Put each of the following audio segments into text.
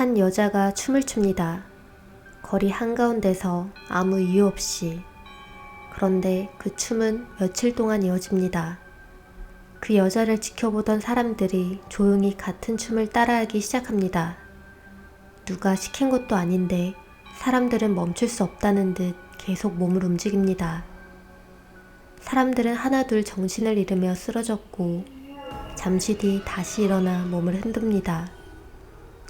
한 여자가 춤을 춥니다. 거리 한가운데서 아무 이유 없이. 그런데 그 춤은 며칠 동안 이어집니다. 그 여자를 지켜보던 사람들이 조용히 같은 춤을 따라하기 시작합니다. 누가 시킨 것도 아닌데 사람들은 멈출 수 없다는 듯 계속 몸을 움직입니다. 사람들은 하나둘 정신을 잃으며 쓰러졌고 잠시 뒤 다시 일어나 몸을 흔듭니다.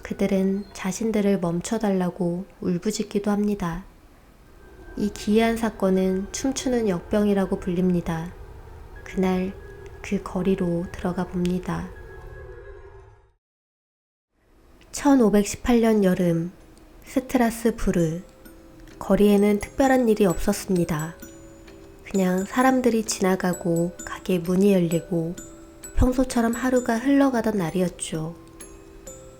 그들은 자신들을 멈춰달라고 울부짖기도 합니다. 이 기이한 사건은 춤추는 역병이라고 불립니다. 그날 그 거리로 들어가 봅니다. 1518년 여름, 스트라스부르. 거리에는 특별한 일이 없었습니다. 그냥 사람들이 지나가고 가게 문이 열리고 평소처럼 하루가 흘러가던 날이었죠.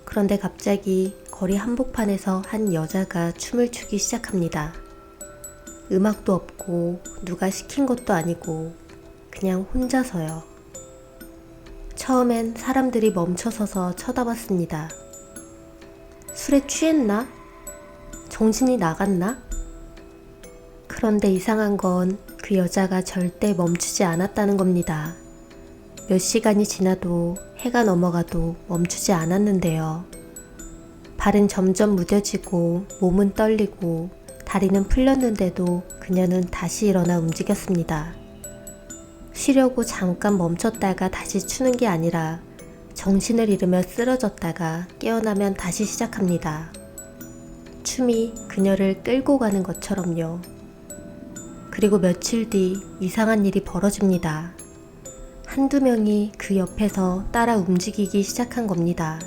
그런데 갑자기 거리 한복판에서 한 여자가 춤을 추기 시작합니다. 음악도 없고 누가 시킨 것도 아니고 그냥 혼자서요. 처음엔 사람들이 멈춰서서 쳐다봤습니다. 술에 취했나? 정신이 나갔나? 그런데 이상한 건 그 여자가 절대 멈추지 않았다는 겁니다. 몇 시간이 지나도 해가 넘어가도 멈추지 않았는데요. 발은 점점 무뎌지고 몸은 떨리고 다리는 풀렸는데도 그녀는 다시 일어나 움직였습니다. 쉬려고 잠깐 멈췄다가 다시 추는 게 아니라 정신을 잃으며 쓰러졌다가 깨어나면 다시 시작합니다. 춤이 그녀를 끌고 가는 것처럼요. 그리고 며칠 뒤 이상한 일이 벌어집니다. 한두 명이 그 옆에서 따라 움직이기 시작한 겁니다.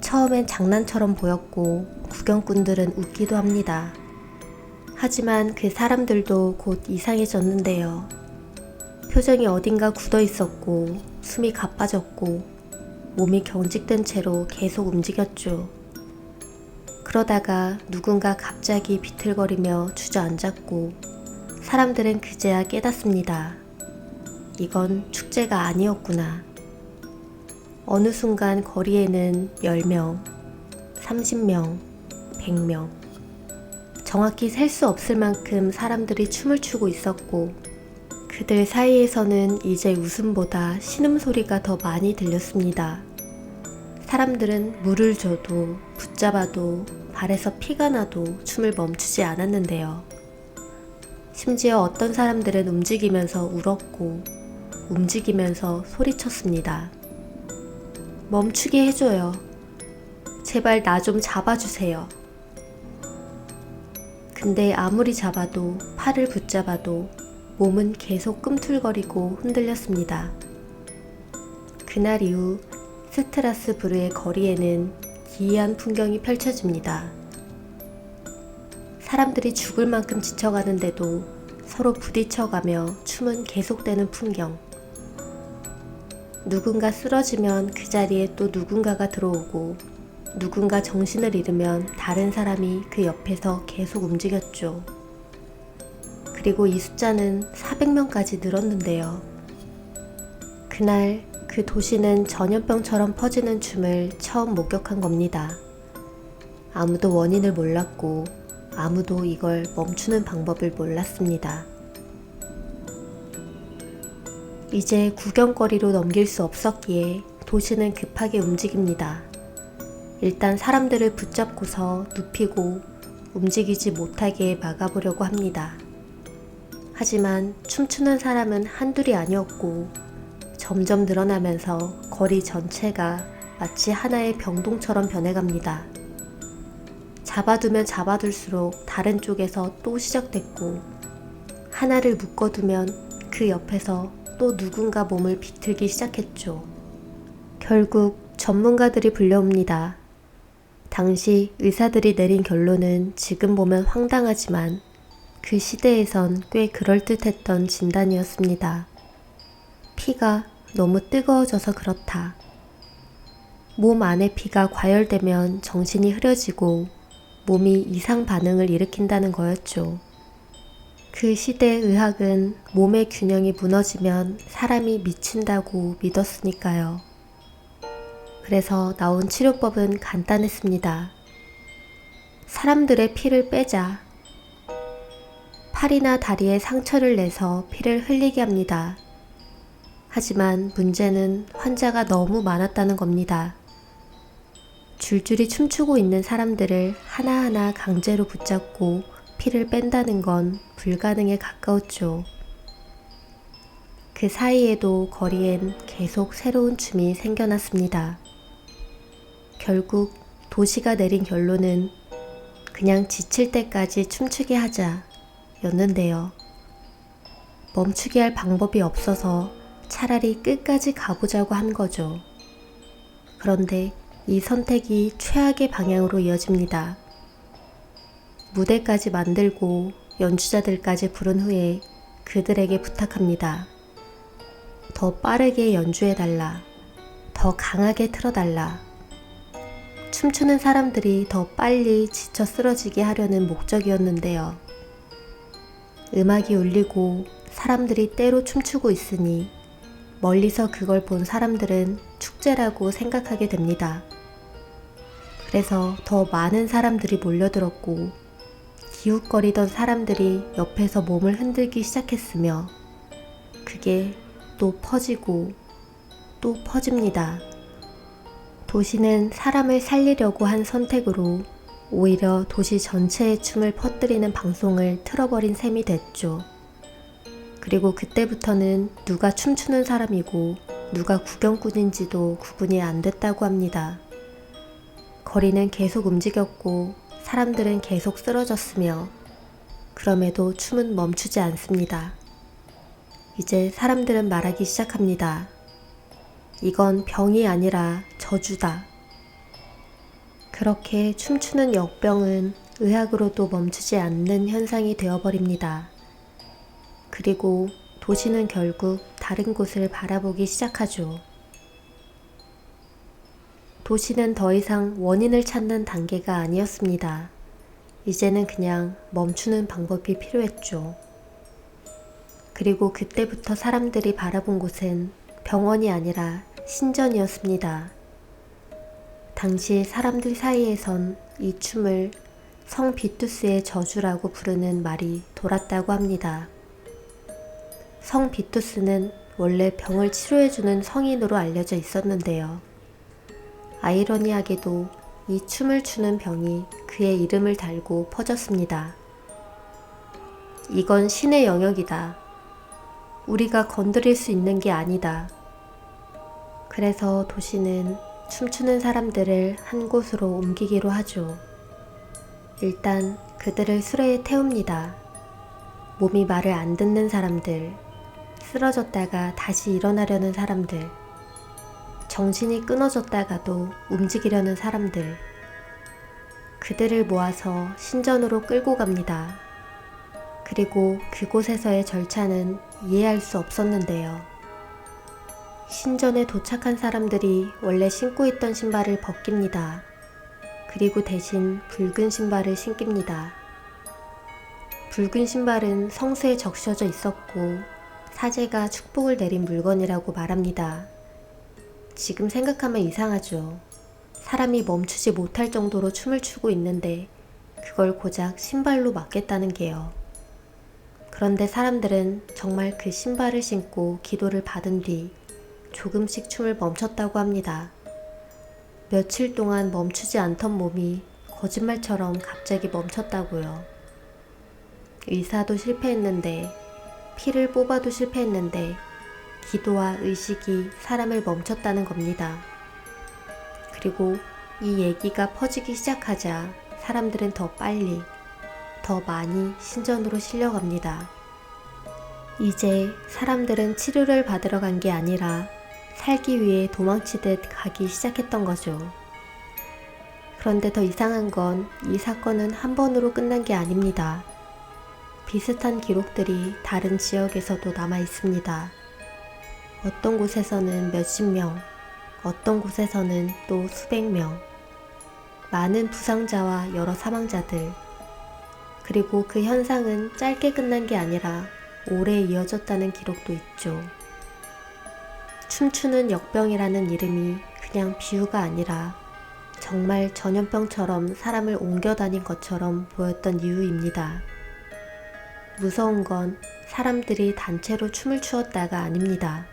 처음엔 장난처럼 보였고 구경꾼들은 웃기도 합니다. 하지만 그 사람들도 곧 이상해졌는데요. 표정이 어딘가 굳어 있었고 숨이 가빠졌고 몸이 경직된 채로 계속 움직였죠. 그러다가 누군가 갑자기 비틀거리며 주저앉았고 사람들은 그제야 깨닫습니다. 이건 축제가 아니었구나. 어느 순간 거리에는 10명, 30명, 100명. 정확히 셀 수 없을 만큼 사람들이 춤을 추고 있었고 그들 사이에서는 이제 웃음보다 신음소리가 더 많이 들렸습니다. 사람들은 물을 줘도 붙잡아도 발에서 피가 나도 춤을 멈추지 않았는데요. 심지어 어떤 사람들은 움직이면서 울었고 움직이면서 소리쳤습니다. 멈추게 해줘요. 제발 나 좀 잡아주세요. 근데 아무리 잡아도 팔을 붙잡아도 몸은 계속 꿈틀거리고 흔들렸습니다. 그날 이후 스트라스부르의 거리에는 기이한 풍경이 펼쳐집니다. 사람들이 죽을 만큼 지쳐가는데도 서로 부딪혀가며 춤은 계속되는 풍경. 누군가 쓰러지면 그 자리에 또 누군가가 들어오고 누군가 정신을 잃으면 다른 사람이 그 옆에서 계속 움직였죠. 그리고 이 숫자는 400명까지 늘었는데요. 그날 그 도시는 전염병처럼 퍼지는 춤을 처음 목격한 겁니다. 아무도 원인을 몰랐고 아무도 이걸 멈추는 방법을 몰랐습니다. 이제 구경거리로 넘길 수 없었기에 도시는 급하게 움직입니다. 일단 사람들을 붙잡고서 눕히고 움직이지 못하게 막아보려고 합니다. 하지만 춤추는 사람은 한둘이 아니었고 점점 늘어나면서 거리 전체가 마치 하나의 병동처럼 변해갑니다. 잡아두면 잡아둘수록 다른 쪽에서 또 시작됐고 하나를 묶어두면 그 옆에서 또 누군가 몸을 비틀기 시작했죠. 결국 전문가들이 불려옵니다. 당시 의사들이 내린 결론은 지금 보면 황당하지만 그 시대에선 꽤 그럴듯했던 진단이었습니다. 피가 너무 뜨거워져서 그렇다. 몸 안의 피가 과열되면 정신이 흐려지고 몸이 이상 반응을 일으킨다는 거였죠. 그 시대의 의학은 몸의 균형이 무너지면 사람이 미친다고 믿었으니까요. 그래서 나온 치료법은 간단했습니다. 사람들의 피를 빼자. 팔이나 다리에 상처를 내서 피를 흘리게 합니다. 하지만 문제는 환자가 너무 많았다는 겁니다. 줄줄이 춤추고 있는 사람들을 하나하나 강제로 붙잡고 피를 뺀다는 건 불가능에 가까웠죠. 그 사이에도 거리엔 계속 새로운 춤이 생겨났습니다. 결국 도시가 내린 결론은 그냥 지칠 때까지 춤추게 하자 였는데요. 멈추게 할 방법이 없어서 차라리 끝까지 가보자고 한 거죠. 그런데 이 선택이 최악의 방향으로 이어집니다. 무대까지 만들고 연주자들까지 부른 후에 그들에게 부탁합니다. 더 빠르게 연주해달라. 더 강하게 틀어달라. 춤추는 사람들이 더 빨리 지쳐 쓰러지게 하려는 목적이었는데요. 음악이 울리고 사람들이 때로 춤추고 있으니 멀리서 그걸 본 사람들은 축제라고 생각하게 됩니다. 그래서 더 많은 사람들이 몰려들었고 기웃거리던 사람들이 옆에서 몸을 흔들기 시작했으며 그게 또 퍼지고 또 퍼집니다. 도시는 사람을 살리려고 한 선택으로 오히려 도시 전체의 춤을 퍼뜨리는 방송을 틀어버린 셈이 됐죠. 그리고 그때부터는 누가 춤추는 사람이고 누가 구경꾼인지도 구분이 안 됐다고 합니다. 거리는 계속 움직였고 사람들은 계속 쓰러졌으며 그럼에도 춤은 멈추지 않습니다. 이제 사람들은 말하기 시작합니다. 이건 병이 아니라 저주다. 그렇게 춤추는 역병은 의학으로도 멈추지 않는 현상이 되어버립니다. 그리고 도시는 결국 다른 곳을 바라보기 시작하죠. 도시는 더 이상 원인을 찾는 단계가 아니었습니다. 이제는 그냥 멈추는 방법이 필요했죠. 그리고 그때부터 사람들이 바라본 곳은 병원이 아니라 신전이었습니다. 당시 사람들 사이에선 이 춤을 성 비투스의 저주라고 부르는 말이 돌았다고 합니다. 성 비투스는 원래 병을 치료해주는 성인으로 알려져 있었는데요. 아이러니하게도 이 춤을 추는 병이 그의 이름을 달고 퍼졌습니다. 이건 신의 영역이다. 우리가 건드릴 수 있는 게 아니다. 그래서 도시는 춤추는 사람들을 한 곳으로 옮기기로 하죠. 일단 그들을 수레에 태웁니다. 몸이 말을 안 듣는 사람들, 쓰러졌다가 다시 일어나려는 사람들, 정신이 끊어졌다가도 움직이려는 사람들, 그들을 모아서 신전으로 끌고 갑니다. 그리고 그곳에서의 절차는 이해할 수 없었는데요. 신전에 도착한 사람들이 원래 신고 있던 신발을 벗깁니다. 그리고 대신 붉은 신발을 신깁니다. 붉은 신발은 성수에 적셔져 있었고 사제가 축복을 내린 물건이라고 말합니다. 지금 생각하면 이상하죠. 사람이 멈추지 못할 정도로 춤을 추고 있는데 그걸 고작 신발로 막겠다는 게요. 그런데 사람들은 정말 그 신발을 신고 기도를 받은 뒤 조금씩 춤을 멈췄다고 합니다. 며칠 동안 멈추지 않던 몸이 거짓말처럼 갑자기 멈췄다고요. 의사도 실패했는데, 피를 뽑아도 실패했는데 기도와 의식이 사람을 멈췄다는 겁니다. 그리고 이 얘기가 퍼지기 시작하자 사람들은 더 빨리, 더 많이 신전으로 실려갑니다. 이제 사람들은 치료를 받으러 간 게 아니라 살기 위해 도망치듯 가기 시작했던 거죠. 그런데 더 이상한 건 이 사건은 한 번으로 끝난 게 아닙니다. 비슷한 기록들이 다른 지역에서도 남아 있습니다. 어떤 곳에서는 몇십 명, 어떤 곳에서는 또 수백 명, 많은 부상자와 여러 사망자들, 그리고 그 현상은 짧게 끝난 게 아니라 오래 이어졌다는 기록도 있죠. 춤추는 역병이라는 이름이 그냥 비유가 아니라 정말 전염병처럼 사람을 옮겨 다닌 것처럼 보였던 이유입니다. 무서운 건 사람들이 단체로 춤을 추었다가 아닙니다.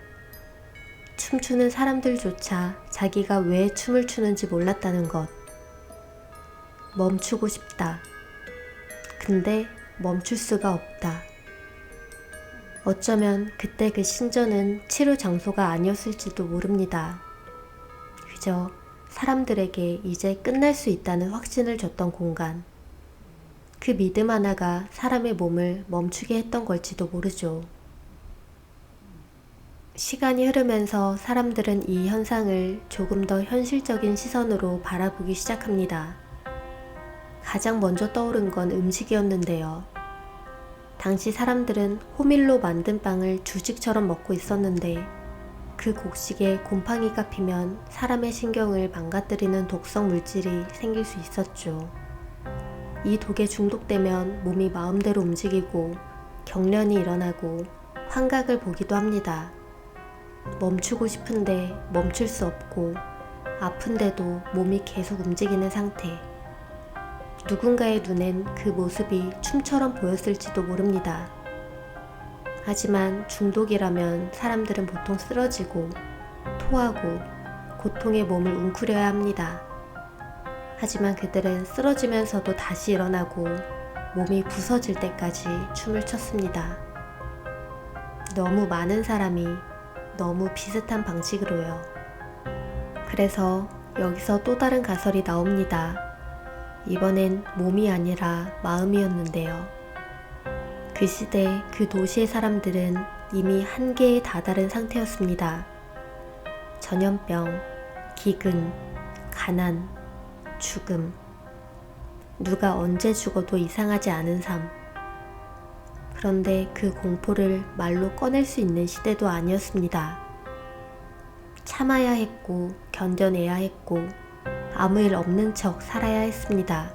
춤추는 사람들조차 자기가 왜 춤을 추는지 몰랐다는 것. 멈추고 싶다. 근데 멈출 수가 없다. 어쩌면 그때 그 신전은 치료 장소가 아니었을지도 모릅니다. 그저 사람들에게 이제 끝날 수 있다는 확신을 줬던 공간. 그 믿음 하나가 사람의 몸을 멈추게 했던 걸지도 모르죠. 시간이 흐르면서 사람들은 이 현상을 조금 더 현실적인 시선으로 바라보기 시작합니다. 가장 먼저 떠오른 건 음식이었는데요. 당시 사람들은 호밀로 만든 빵을 주식처럼 먹고 있었는데 그 곡식에 곰팡이가 피면 사람의 신경을 망가뜨리는 독성 물질이 생길 수 있었죠. 이 독에 중독되면 몸이 마음대로 움직이고 경련이 일어나고 환각을 보기도 합니다. 멈추고 싶은데 멈출 수 없고 아픈데도 몸이 계속 움직이는 상태. 누군가의 눈엔 그 모습이 춤처럼 보였을지도 모릅니다. 하지만 중독이라면 사람들은 보통 쓰러지고 토하고 고통의 몸을 웅크려야 합니다. 하지만 그들은 쓰러지면서도 다시 일어나고 몸이 부서질 때까지 춤을 췄습니다. 너무 많은 사람이 너무 비슷한 방식으로요. 그래서 여기서 또 다른 가설이 나옵니다. 이번엔 몸이 아니라 마음이었는데요. 그 시대 그 도시의 사람들은 이미 한계에 다다른 상태였습니다. 전염병, 기근, 가난, 죽음. 누가 언제 죽어도 이상하지 않은 삶. 그런데 그 공포를 말로 꺼낼 수 있는 시대도 아니었습니다. 참아야 했고 견뎌내야 했고 아무 일 없는 척 살아야 했습니다.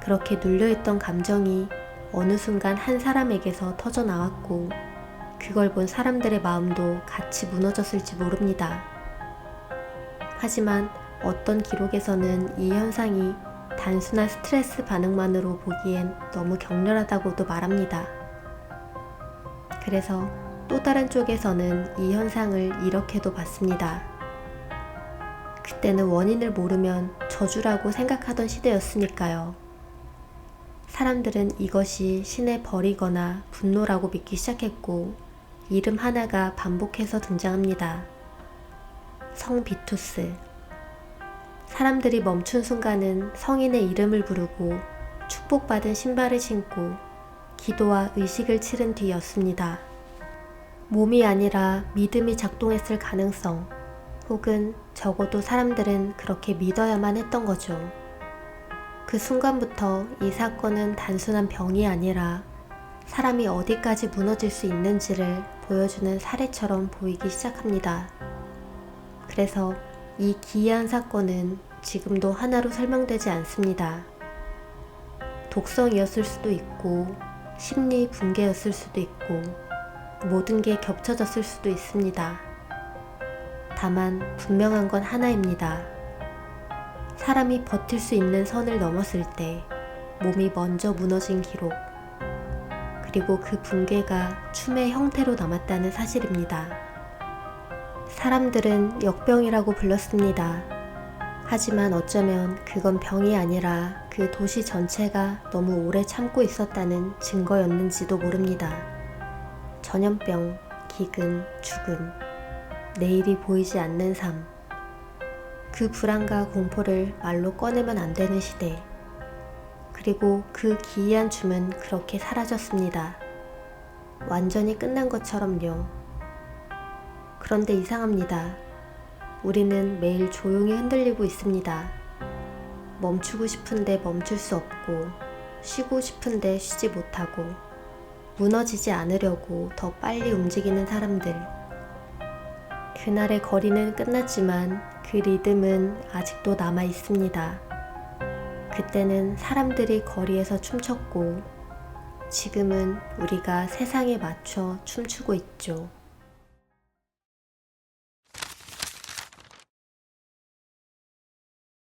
그렇게 눌려있던 감정이 어느 순간 한 사람에게서 터져 나왔고 그걸 본 사람들의 마음도 같이 무너졌을지 모릅니다. 하지만 어떤 기록에서는 이 현상이 단순한 스트레스 반응만으로 보기엔 너무 격렬하다고도 말합니다. 그래서 또 다른 쪽에서는 이 현상을 이렇게도 봤습니다. 그때는 원인을 모르면 저주라고 생각하던 시대였으니까요. 사람들은 이것이 신의 벌이거나 분노라고 믿기 시작했고 이름 하나가 반복해서 등장합니다. 성 비투스. 사람들이 멈춘 순간은 성인의 이름을 부르고 축복받은 신발을 신고 기도와 의식을 치른 뒤였습니다. 몸이 아니라 믿음이 작동했을 가능성, 혹은 적어도 사람들은 그렇게 믿어야만 했던 거죠. 그 순간부터 이 사건은 단순한 병이 아니라 사람이 어디까지 무너질 수 있는지를 보여주는 사례처럼 보이기 시작합니다. 그래서 이 기이한 사건은 지금도 하나로 설명되지 않습니다. 독성이었을 수도 있고 심리 붕괴였을 수도 있고 모든 게 겹쳐졌을 수도 있습니다. 다만 분명한 건 하나입니다. 사람이 버틸 수 있는 선을 넘었을 때 몸이 먼저 무너진 기록, 그리고 그 붕괴가 춤의 형태로 남았다는 사실입니다. 사람들은 역병이라고 불렀습니다. 하지만 어쩌면 그건 병이 아니라 그 도시 전체가 너무 오래 참고 있었다는 증거였는지도 모릅니다. 전염병, 기근, 죽음, 내일이 보이지 않는 삶. 그 불안과 공포를 말로 꺼내면 안 되는 시대. 그리고 그 기이한 춤은 그렇게 사라졌습니다. 완전히 끝난 것처럼요. 그런데 이상합니다. 우리는 매일 조용히 흔들리고 있습니다. 멈추고 싶은데 멈출 수 없고, 쉬고 싶은데 쉬지 못하고, 무너지지 않으려고 더 빨리 움직이는 사람들. 그날의 거리는 끝났지만 그 리듬은 아직도 남아 있습니다. 그때는 사람들이 거리에서 춤췄고, 지금은 우리가 세상에 맞춰 춤추고 있죠.